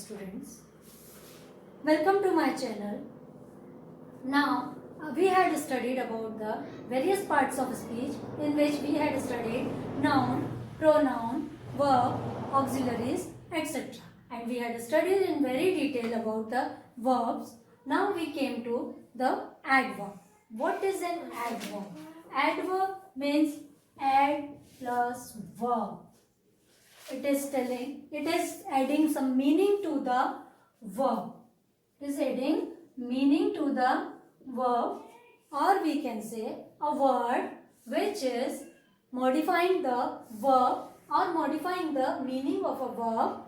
students. Welcome to my channel. Now we had studied about the various parts of speech in which we had studied noun, pronoun, verb, auxiliaries, etc. And we had studied in very detail about the verbs. Now we came to the adverb. What is an adverb? Adverb means add plus verb. It is adding some meaning to the verb. It is adding meaning to the verb, or we can say a word which is modifying the verb or modifying the meaning of a verb,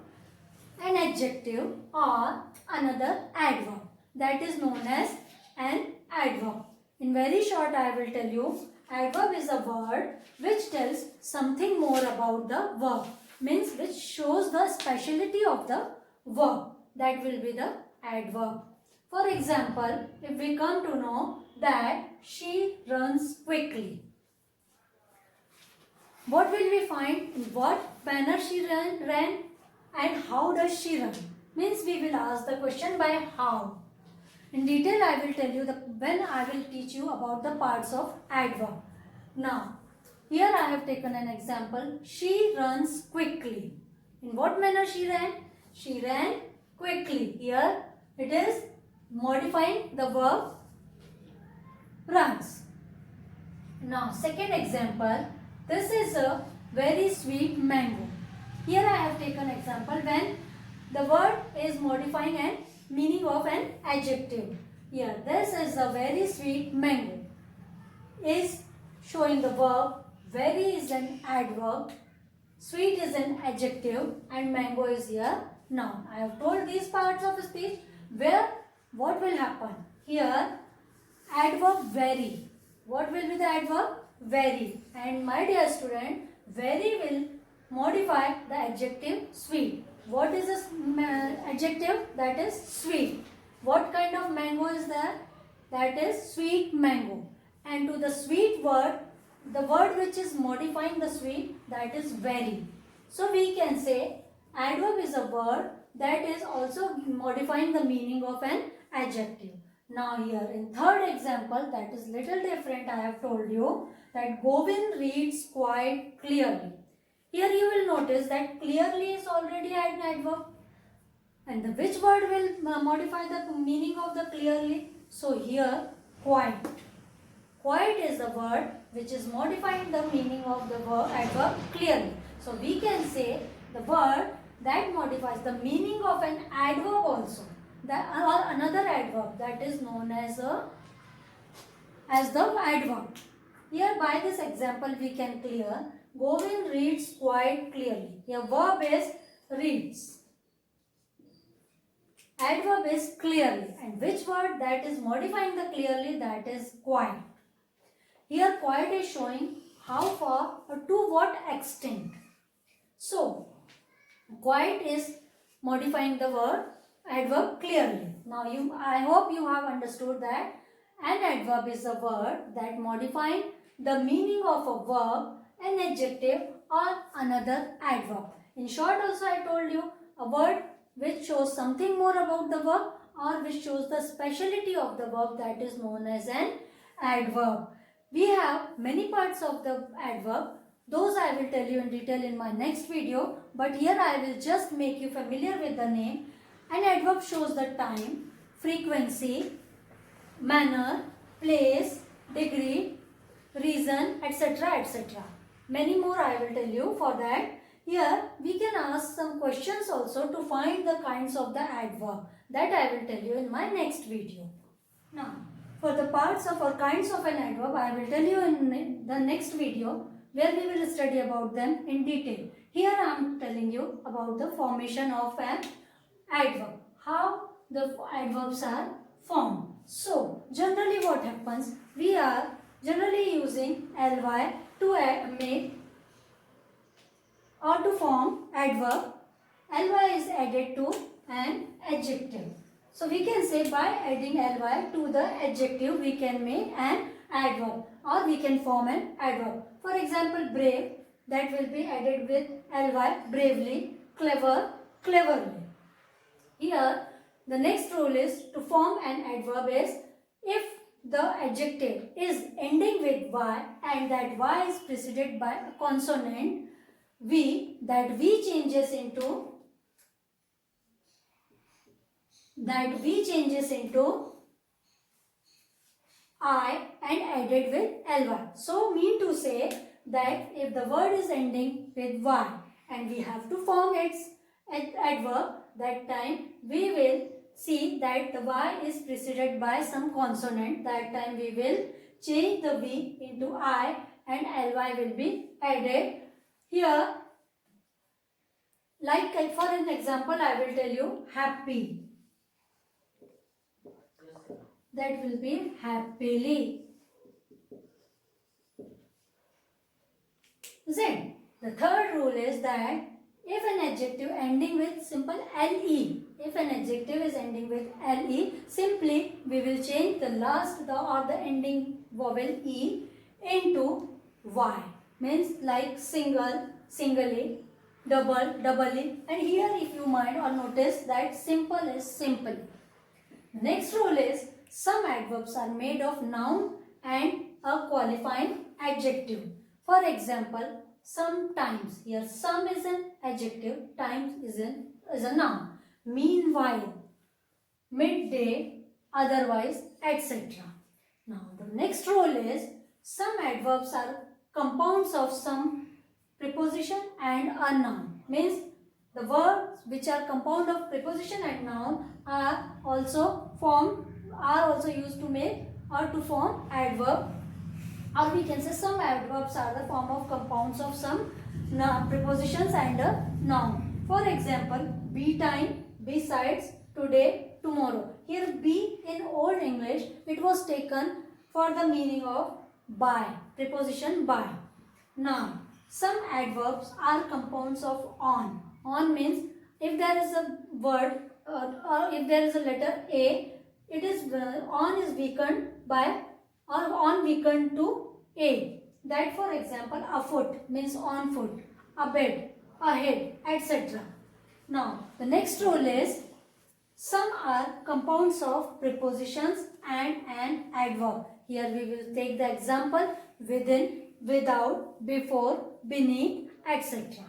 an adjective or another adverb. That is known as an adverb. In very short, I will tell you, adverb is a word which tells something more about the verb. Means which shows the speciality of the verb. That will be the adverb. For example, if we come to know that she runs quickly, what will we find? In what manner she ran and how does she run? Means we will ask the question by how. In detail I will tell you when I will teach you about the parts of adverb. Now, here I have taken an example. She runs quickly. In what manner she ran? She ran quickly. Here it is modifying the verb runs. Now, second example. This is a very sweet mango. Here I have taken example when the word is modifying an meaning of an adjective. Here, this is a very sweet mango. Is showing the verb. Very is an adverb, sweet is an adjective, and mango is here noun. I have told these parts of speech where what will happen. Here adverb very. What will be the adverb? Very. And my dear student, very will modify the adjective sweet. What is this adjective? That is sweet. What kind of mango is there? That is sweet mango. And to the sweet word, the word which is modifying the sweet, that is very. So we can say adverb is a word that is also modifying the meaning of an adjective. Now here in third example, that is little different. I have told you that Govind reads quite clearly. Here you will notice that clearly is already an adverb. And which word will modify the meaning of the clearly? So here quite. Quite is the word which is modifying the meaning of the adverb clearly. So we can say the word that modifies the meaning of an adverb also. Or another adverb that is known as the adverb. Here by this example we can clear Govind reads quite clearly. Here verb is reads. Adverb is clearly. And which word that is modifying the clearly? That is quite. Here quite is showing how far or to what extent. So quite is modifying the word adverb clearly. Now I hope you have understood that an adverb is a word that modifying the meaning of a verb, an adjective or another adverb. In short also I told you a word which shows something more about the verb or which shows the speciality of the verb, that is known as an adverb. We have many parts of the adverb. Those I will tell you in detail in my next video. But here I will just make you familiar with the name. An adverb shows the time, frequency, manner, place, degree, reason, etc. etc. Many more I will tell you. For that, here we can ask some questions also to find the kinds of the adverb. That I will tell you in my next video. Now, for the parts of or kinds of an adverb, I will tell you in the next video where we will study about them in detail. Here I am telling you about the formation of an adverb. How the adverbs are formed. So, generally what happens? We are generally using ly to make or to form adverb. Ly is added to an adjective. So we can say by adding ly to the adjective we can make an adverb or we can form an adverb. For example, brave, that will be added with ly, bravely, clever, cleverly. Here, the next rule is to form an adverb is if the adjective is ending with y and that y is preceded by a consonant, that v changes into I and added with ly. So mean to say that if the word is ending with y and we have to form its adverb, that time we will see that the y is preceded by some consonant. That time we will change the v into I and ly will be added. Here, like for an example, I will tell you happy. That will be happily. Then the third rule is that if an adjective ending with simple le, simply we will change the last or the ending vowel e into y. Means like single, singly, double, doubly, and here if you might or notice that simple is simply. The next rule is some adverbs are made of noun and a qualifying adjective. For example, sometimes. Here some is an adjective, times is a noun. Meanwhile, midday, otherwise, etc. Now the next rule is some adverbs are compounds of some preposition and a noun. Means the words which are compound of preposition and noun are also used to make or to form adverb, or we can say some adverbs are the form of compounds of some prepositions and a noun. For example, be time, besides, today, tomorrow. Here be in Old English it was taken for the meaning of by, preposition by. Now some adverbs are compounds of on. On means if there is a word or if there is a letter A, it is on is weakened by or on weakened to A. That for example, a foot means on foot, a bed, a head, etc. Now the next rule is some are compounds of prepositions and an adverb. Here we will take the example within, without, before, beneath, etc.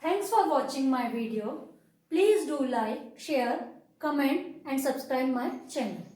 Thanks for watching my video. Please do like, share, comment and subscribe my channel.